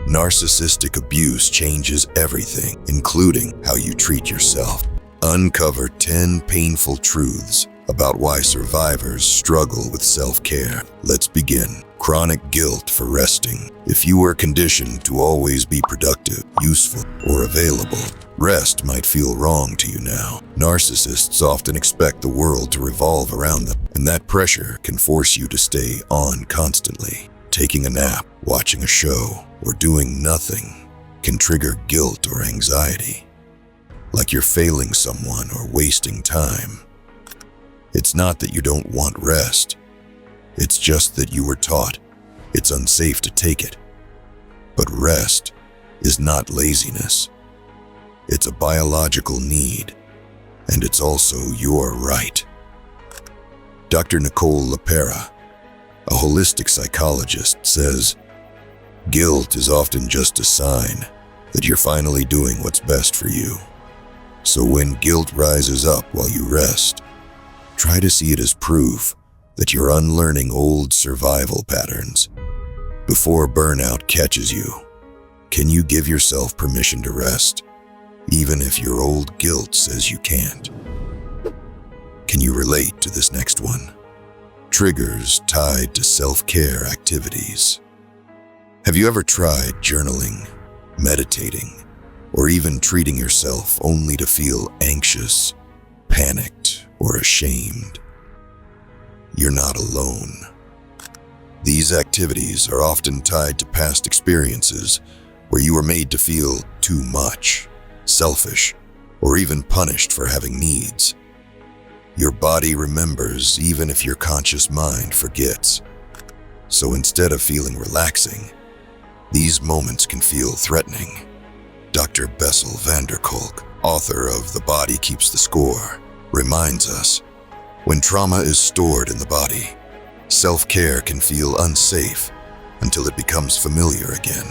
Narcissistic abuse changes everything, including how you treat yourself. Uncover 10 painful truths about why survivors struggle with self-care. Let's begin. Chronic guilt for resting. If you were conditioned to always be productive, useful, or available, rest might feel wrong to you now. Narcissists often expect the world to revolve around them, and that pressure can force you to stay on constantly. Taking a nap, watching a show, or doing nothing can trigger guilt or anxiety, like you're failing someone or wasting time. It's not that you don't want rest. It's just that you were taught it's unsafe to take it. But rest is not laziness. It's a biological need, and it's also your right. Dr. Nicole LaPera, a holistic psychologist, says, guilt is often just a sign that you're finally doing what's best for you. So when guilt rises up while you rest, try to see it as proof that you're unlearning old survival patterns. Before burnout catches you, can you give yourself permission to rest, even if your old guilt says you can't? Can you relate to this next one? Triggers tied to self-care activities. Have you ever tried journaling, meditating, or even treating yourself only to feel anxious, panicked, or ashamed? You're not alone. These activities are often tied to past experiences where you were made to feel too much, selfish, or even punished for having needs. Your body remembers even if your conscious mind forgets. So instead of feeling relaxing, these moments can feel threatening. Dr. Bessel van der Kolk, author of The Body Keeps the Score, reminds us, when trauma is stored in the body, self-care can feel unsafe until it becomes familiar again.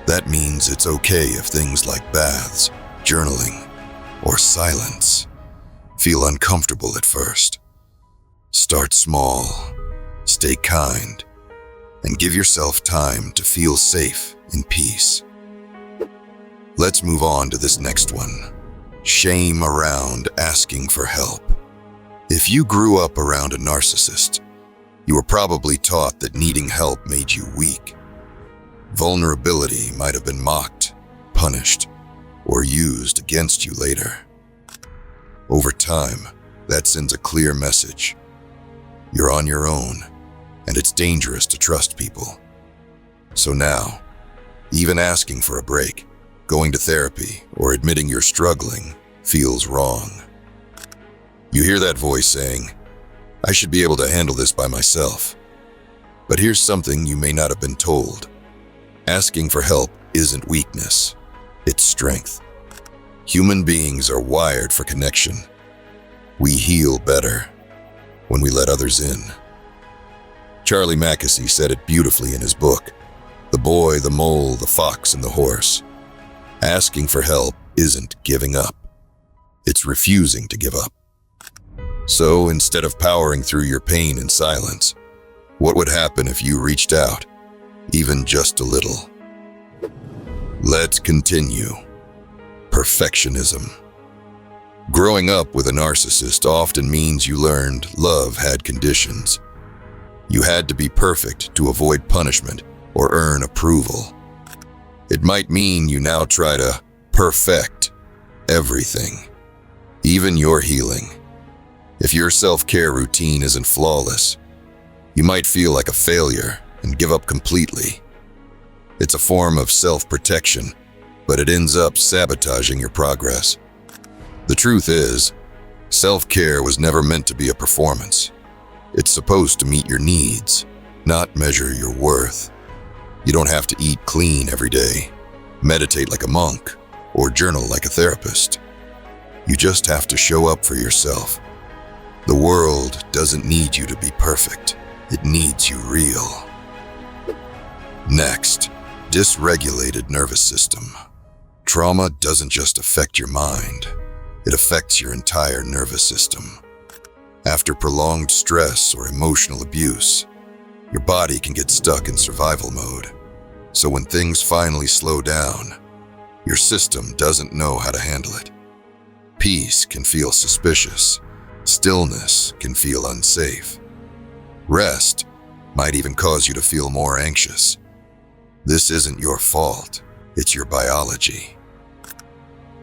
That means it's okay if things like baths, journaling, or silence feel uncomfortable at first. Start small, stay kind, and give yourself time to feel safe in peace. Let's move on to this next one. Shame around asking for help. If you grew up around a narcissist, you were probably taught that needing help made you weak. Vulnerability might have been mocked, punished, or used against you later. Over time, that sends a clear message. You're on your own, and it's dangerous to trust people. So now, even asking for a break, going to therapy, or admitting you're struggling feels wrong. You hear that voice saying, I should be able to handle this by myself. But here's something you may not have been told. Asking for help isn't weakness, it's strength. Human beings are wired for connection. We heal better when we let others in. Charlie Mackesy said it beautifully in his book, The Boy, the Mole, the Fox, and the Horse. Asking for help isn't giving up. It's refusing to give up. So instead of powering through your pain in silence, what would happen if you reached out, even just a little? Let's continue. Perfectionism. Growing up with a narcissist often means you learned love had conditions. You had to be perfect to avoid punishment or earn approval. It might mean you now try to perfect everything, even your healing. If your self-care routine isn't flawless, you might feel like a failure and give up completely. It's a form of self-protection, but it ends up sabotaging your progress. The truth is, self-care was never meant to be a performance. It's supposed to meet your needs, not measure your worth. You don't have to eat clean every day, meditate like a monk, or journal like a therapist. You just have to show up for yourself. The world doesn't need you to be perfect. It needs you real. Next, dysregulated nervous system. Trauma doesn't just affect your mind. It affects your entire nervous system. After prolonged stress or emotional abuse, your body can get stuck in survival mode. So when things finally slow down, your system doesn't know how to handle it. Peace can feel suspicious. Stillness can feel unsafe. Rest might even cause you to feel more anxious. This isn't your fault, it's your biology.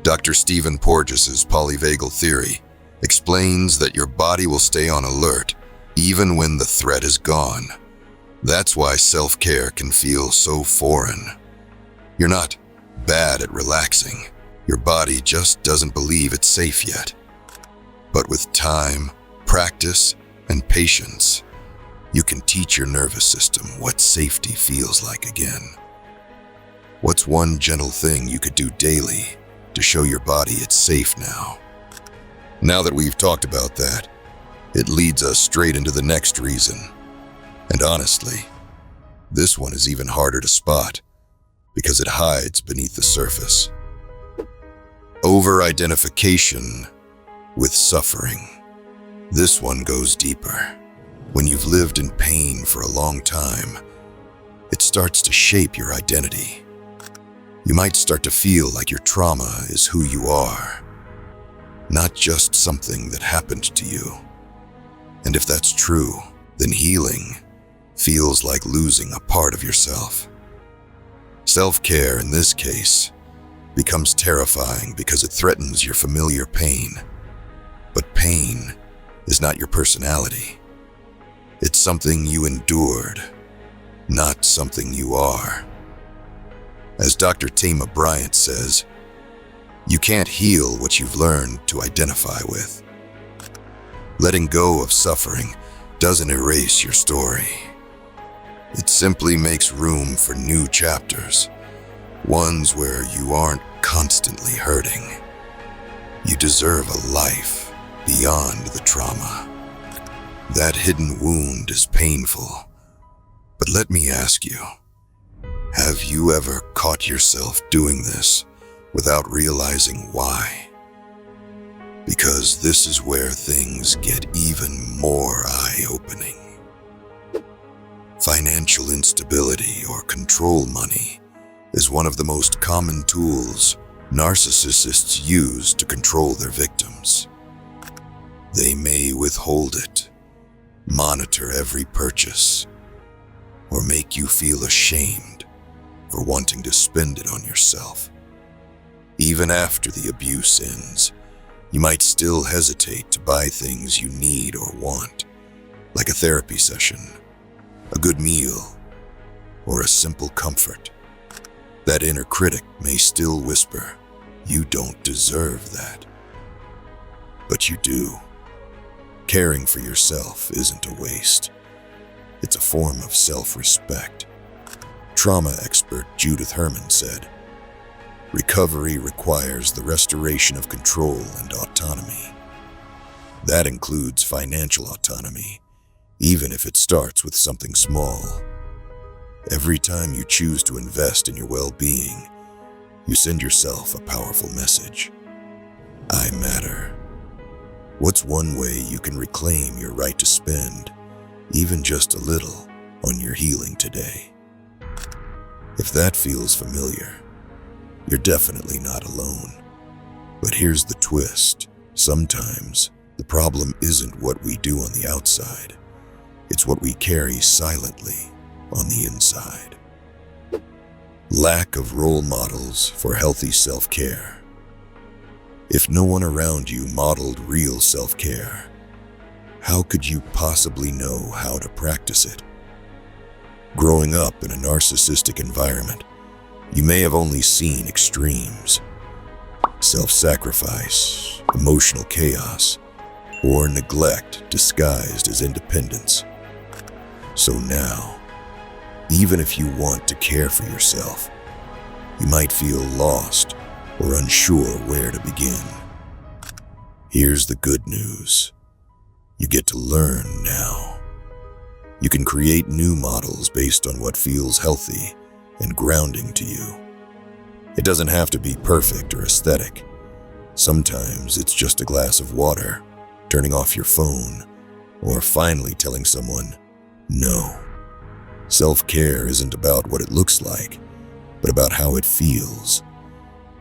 Dr. Stephen Porges's polyvagal theory explains that your body will stay on alert even when the threat is gone. That's why self-care can feel so foreign. You're not bad at relaxing. Your body just doesn't believe it's safe yet. But with time, practice, and patience, you can teach your nervous system what safety feels like again. What's one gentle thing you could do daily to show your body it's safe now? Now that we've talked about that, it leads us straight into the next reason. And honestly, this one is even harder to spot because it hides beneath the surface. Over-identification with suffering. This one goes deeper. When you've lived in pain for a long time, it starts to shape your identity. You might start to feel like your trauma is who you are, not just something that happened to you. And if that's true, then healing feels like losing a part of yourself. Self-care, in this case, becomes terrifying because it threatens your familiar pain. But pain is not your personality. It's something you endured, not something you are. As Dr. Tama Bryant says, you can't heal what you've learned to identify with. Letting go of suffering doesn't erase your story. It simply makes room for new chapters, ones where you aren't constantly hurting. You deserve a life beyond the trauma. That hidden wound is painful, but let me ask you, have you ever caught yourself doing this without realizing why? Because this is where things get even more eye-opening. Financial instability or control money is one of the most common tools narcissists use to control their victims. They may withhold it, monitor every purchase, or make you feel ashamed for wanting to spend it on yourself. Even after the abuse ends, you might still hesitate to buy things you need or want, like a therapy session, a good meal, or a simple comfort. That inner critic may still whisper, "You don't deserve that." But you do. Caring for yourself isn't a waste. It's a form of self-respect. Trauma expert Judith Herman said, "Recovery requires the restoration of control and autonomy. That includes financial autonomy, even if it starts with something small. Every time you choose to invest in your well-being, you send yourself a powerful message. I matter." What's one way you can reclaim your right to spend, even just a little, on your healing today? If that feels familiar, you're definitely not alone. But here's the twist. Sometimes the problem isn't what we do on the outside. It's what we carry silently on the inside. Lack of role models for healthy self-care. If no one around you modeled real self-care, how could you possibly know how to practice it? Growing up in a narcissistic environment, you may have only seen extremes: self-sacrifice, emotional chaos, or neglect disguised as independence. So now, even if you want to care for yourself, you might feel lost or unsure where to begin. Here's the good news. You get to learn now. You can create new models based on what feels healthy and grounding to you. It doesn't have to be perfect or aesthetic. Sometimes it's just a glass of water, turning off your phone, or finally telling someone, no. Self-care isn't about what it looks like. but about how it feels.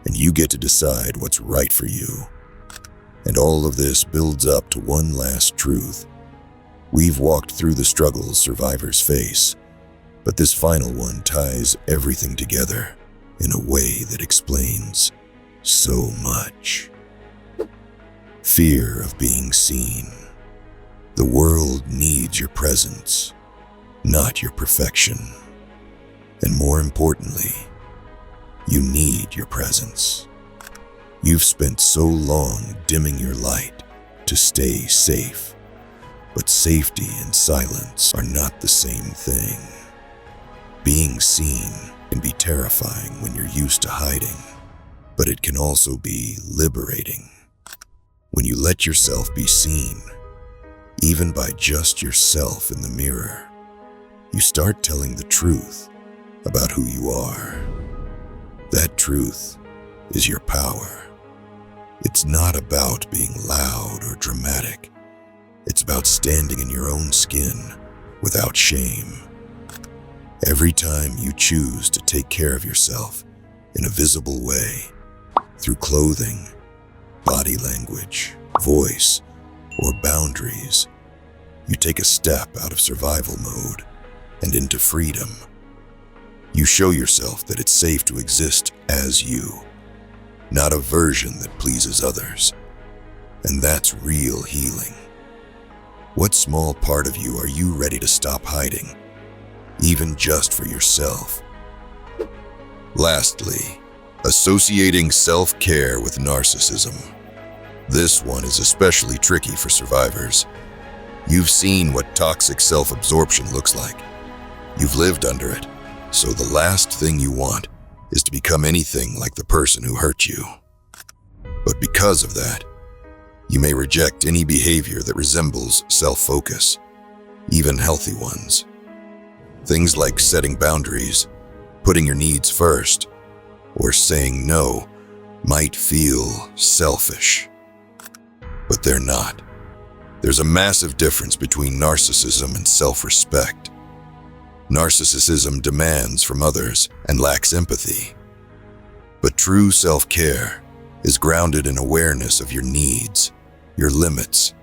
And you get to decide what's right for you. And all of this builds up to one last truth. We've walked through the struggles survivors face, but this final one ties everything together in a way that explains so much. Fear of being seen. The world needs your presence, not your perfection. And more importantly, you need your presence. You've spent so long dimming your light to stay safe, but safety and silence are not the same thing. Being seen can be terrifying when you're used to hiding, but it can also be liberating. When you let yourself be seen, even by just yourself in the mirror, you start telling the truth about who you are. That truth is your power. It's not about being loud or dramatic. It's about standing in your own skin without shame. Every time you choose to take care of yourself in a visible way, through clothing, body language, voice, or boundaries, you take a step out of survival mode and into freedom. You show yourself that it's safe to exist as you, not a version that pleases others. And that's real healing. What small part of you are you ready to stop hiding, even just for yourself? Lastly, associating self-care with narcissism. This one is especially tricky for survivors. You've seen what toxic self-absorption looks like. You've lived under it, so the last thing you want is to become anything like the person who hurt you. But because of that, you may reject any behavior that resembles self-focus, even healthy ones. Things like setting boundaries, putting your needs first, or saying no might feel selfish. But they're not. There's a massive difference between narcissism and self-respect. Narcissism demands from others and lacks empathy. But true self-care is grounded in awareness of your needs, your limits,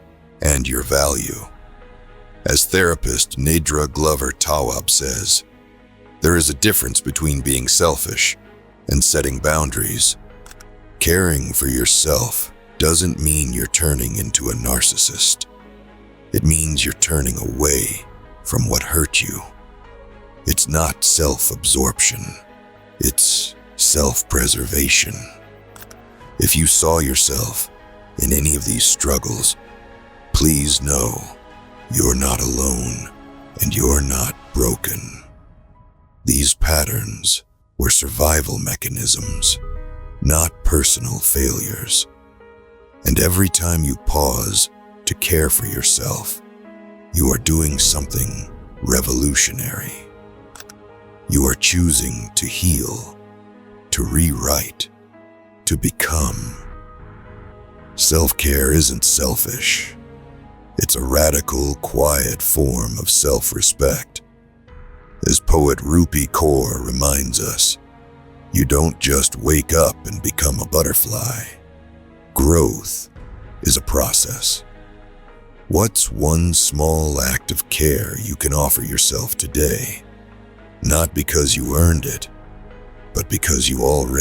and your value. As therapist Nedra Glover Tawwab says, there is a difference between being selfish and setting boundaries. Caring for yourself doesn't mean you're turning into a narcissist. It means you're turning away from what hurt you. It's not self-absorption. It's self-preservation. If you saw yourself in any of these struggles, please know you're not alone and you're not broken. These patterns were survival mechanisms, not personal failures. And every time you pause to care for yourself, you are doing something revolutionary. You are choosing to heal, to rewrite, to become. Self-care isn't selfish. It's a radical, quiet form of self-respect. As poet Rupi Kaur reminds us, you don't just wake up and become a butterfly. Growth is a process. What's one small act of care you can offer yourself today? Not because you earned it, but because you already